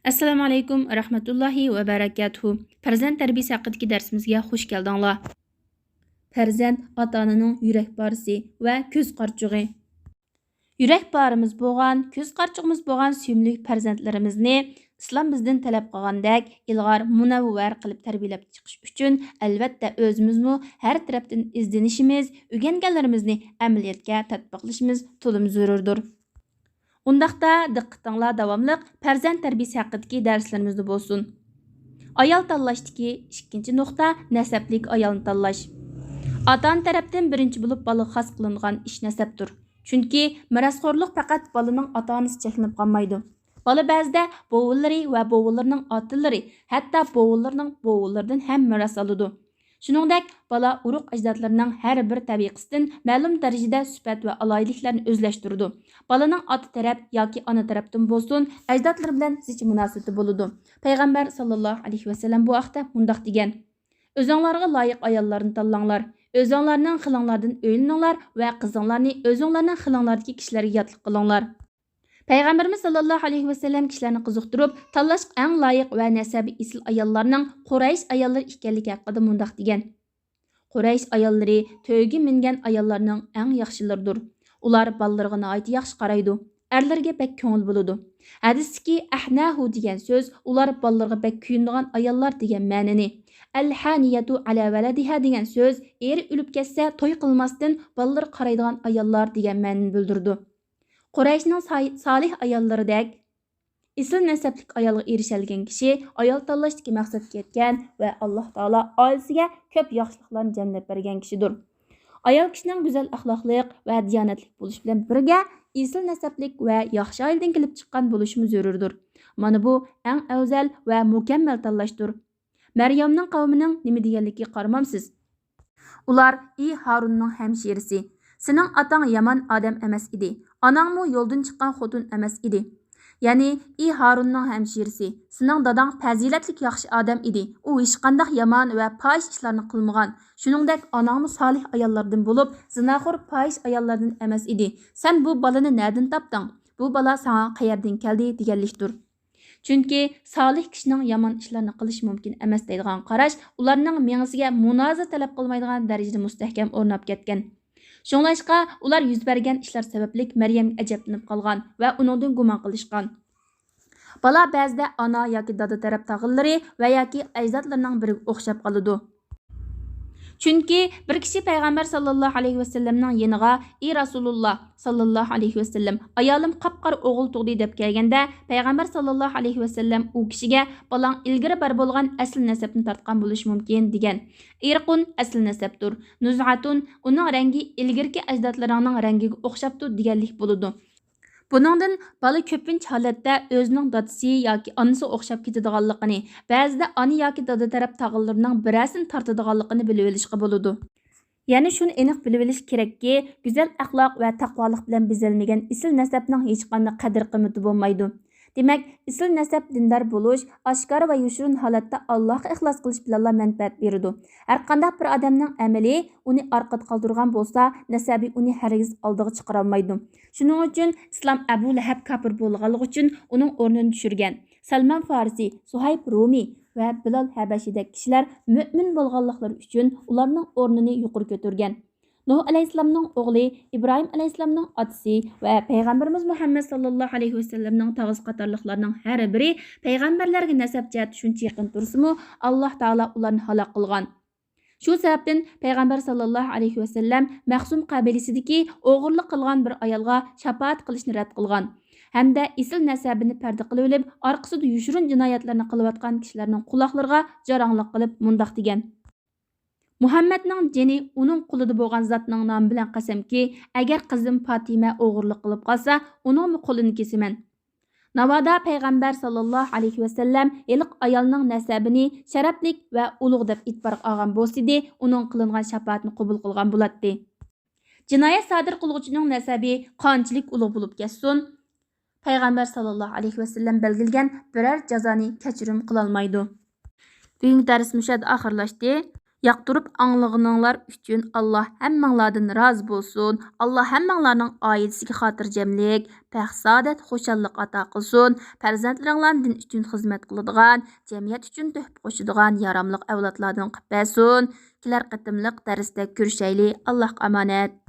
Assalomu alaykum rahmatullohi va barakatuhu. Farzand tarbiyasi haqidagi darsimizga xush keldinglar. Farzand ota-onaning yurak parisi va ko'z qarchug'i. Yurak parimiz bo'lgan, ko'z qarchug'imiz bo'lgan suyumli farzandlarimizni islom bizdan talab qilgandek ilg'or munavvar qilib tarbiyalab chiqish uchun albatta o'zimizmi har tarafdan izlanishimiz, o'rganganlarimizni amaliyotga tatbiqlashimiz to'lim zarurdir. Undaqda diqqatinglar davomliq farzand tarbiyasi haqidagi darslarimiz bo'lsin. Ayol tanlashdagi ikkinchi nuqta nasablik ayolni tanlash. Ota-ona tarafdan birinchi bo'lib bolaga xos qilingan ish nasabdir. Chunki mirosxo'rlik faqat bolaning ota-onasi cheklanib qolmaydi. Bola ba'zida bo'g'illari va bo'g'illarining otalari, hatto bo'g'illarining bo'g'illaridan ham miros oladi. Shuningdek, bola urug' ajdodlarining har bir tabiqasidan ma'lum darajada sifat va aloyidliklarni o'zlashtiradi. Bolaning ota taraf yoki ona tarafdan bo'lsin, ajdodlar bilan zich munosabati bo'ladi. Payg'ambar sallallohu alayhi vasallam bu haqda mundaq degan: "O'zinglarga loyiq ayollarni tanlanglar. O'zinglarning xilinglardan o'ylaninglar va qizinglarni o'zinglarning xilinglardagi kishilarga yotliq qilinglar." Payg'ambarimiz sallallohu alayhi vasallam kishilarni qiziqtirib, tanlashga eng loyiq va nasabi isl ayollarning Quraysh ayollari ekanligi haqida mundaq degan: "Quraysh ayollari to'yga mingan ayollarning eng yaxshilaridir. Ular bolalarga nihoyat yaxshi qaraydi. Erlarga bek ko'ngil bo'ladi." Hadisdagi ahnahu degan so'z ular bolalarga bek kuyinadigan ayollar degan ma'noni, al-haniyatu ala valadiha degan so'z eri o'lib ketsa to'y qilmasdan bolalar qaraydigan ayollar degan ma'noni bildirdi. Qurayshning solih ayollaridek isl nasablik ayolga erishalgan kishi ayol tanlashdagi maqsadga yetgan va Alloh taolo oilasiga ko'p yaxshiliklarni jamlab bergan kishidir. Ayol kishining go'zal axloqliq va diyonatlik bo'lish bilan birga isl nasablik va yaxshi oiladan kelib chiqqan bo'lishi zarurdir. Mana bu eng afzal va mukammal tanlashdir. Maryamning qavmining nima deganligiga qaramamsiz. Ular Harunning hamshirisi. Sening otang yomon odam emas edi. Anangmu yo'ldan chiqqan xotin emas edi. Ya'ni Harunning hamshirisi. Sening dadang fazilatli yaxshi odam edi. U hech qanday yomon va fohish ishlarni qilmagan. Shuningdek, anangmu solih ayollardan bo'lib, zinaxo'r fohish ayollardan emas edi. Sen bu bolani nerdan topding? Bu bola sana qayerdan keldi deganlikdir. Chunki solih kishining yomon ishlarni qilish mumkin emas deydigan qarash ularning mengisiga munozir talab qilmaydigan darajada mustahkam o'rnab ketgan. Shunglashqa ular yuz bergan ishlar sababli Maryam ajablanib qolgan va uningdan gumon qilishgan. Bola ba'zida ona yoki dada taraf tag'illari va yoki ajdodlarning biriga o'xshab qoladi. Chunki bir kishi payg'ambar sallallohu alayhi vasallamning yeniga Rasululloh sallallohu alayhi vasallam ayolim qapqara o'g'il tug'di deb kelganda payg'ambar sallallohu alayhi vasallam u kishiga bolang ilgari bar bo'lgan asl nasabni tortgan bo'lishi mumkin degan. Irqun asl nasabdir. Nuz'atun uning rangi ilgirki ajdodlarining rangiga o'xshabdir deganlik bo'ladi. Buningdan bola ko'pincha holatda o'zining dadasi yoki onasi o'xshab ketadiganligini, ba'zida ona yoki dada taraf tag'illarining birasini tortadiganligini bilib olishga bo'ladi. Ya'ni shuni aniq bilib olish kerakki, go'zal axloq va taqvolik bilan bezalmagan isl nasabning hech qanday qadr-qimmati bo'lmaydi. Demak, isl nasab dindor bo'lish, oshkor va yoshirin holatda Allohga ixlos qilish bilan manfaat beradi. Har qanday bir odamning amali uni orqada qoldirgan bo'lsa, nasabi uni hargiz oldiga chiqara olmaydi. Shuning uchun islom Abu Lahab kafir bo'lganligi uchun uning o'rnini tushirgan. Salman Farisi, Suhayb Rumi va Bilal Habashidagi kishilar mu'min bo'lganliklari uchun ularning o'rnini yuqori ko'targan. Nuh alayhissalomning o'g'li, Ibrohim alayhissalomning otasi va payg'ambarimiz Muhammad sallallohu alayhi vasallamning tog'iz qatorliqlarining har biri payg'ambarlarga nasab jihati shuncha yaqin tursa-mu, Alloh taolo ularni halok qilgan. Shu sababdan payg'ambar sallallohu alayhi vasallam Mahsum qabilasidagi o'g'irlik qilgan bir ayolga shafaat qilishni rad qilgan. Hamda isl nasabini parda qilib olib, orqasida yushirin jinoyatlarni qilayotgan kishilarning quloqlariga jaranglik qilib mundaq degan: Muhammadning jini uning qo'lida bo'lgan zotning nomi bilan qasamki, agar qizim Fatima o'g'irlik qilib qolsa, uning qo'lini kesaman. Navoda payg'ambar sallallohu alayhi vasallam iliq ayolning nasabini sharaflik va ulug' deb e'tiborga olgan bo'lsa-da, uning qilingan shafaatni qabul qilgan bo'ladi. Jinoyat sodir qiluvchining nasabi qanchalik ulug' bo'lib ketsin, payg'ambar sallallohu alayhi vasallam belgilgan biror jazoni kechirim qila olmaydi. Bugungi darsimiz oxirlashdi. Yaqtırıp anlığınыңlar üçün Allah həmmіңlardan razı bolsun. Allah həmmіңlarning oilasiga xotirjamlik, baxt-saodat, xushallik ato qilsin. Farzandlaringlar din uchun xizmat qiladigan, jamiyat uchun töhfa qo'shadigan yaramliq avlodlardan qilib bersin. Kelar qatimliq darsda ko'rishayli. Allohga omonat.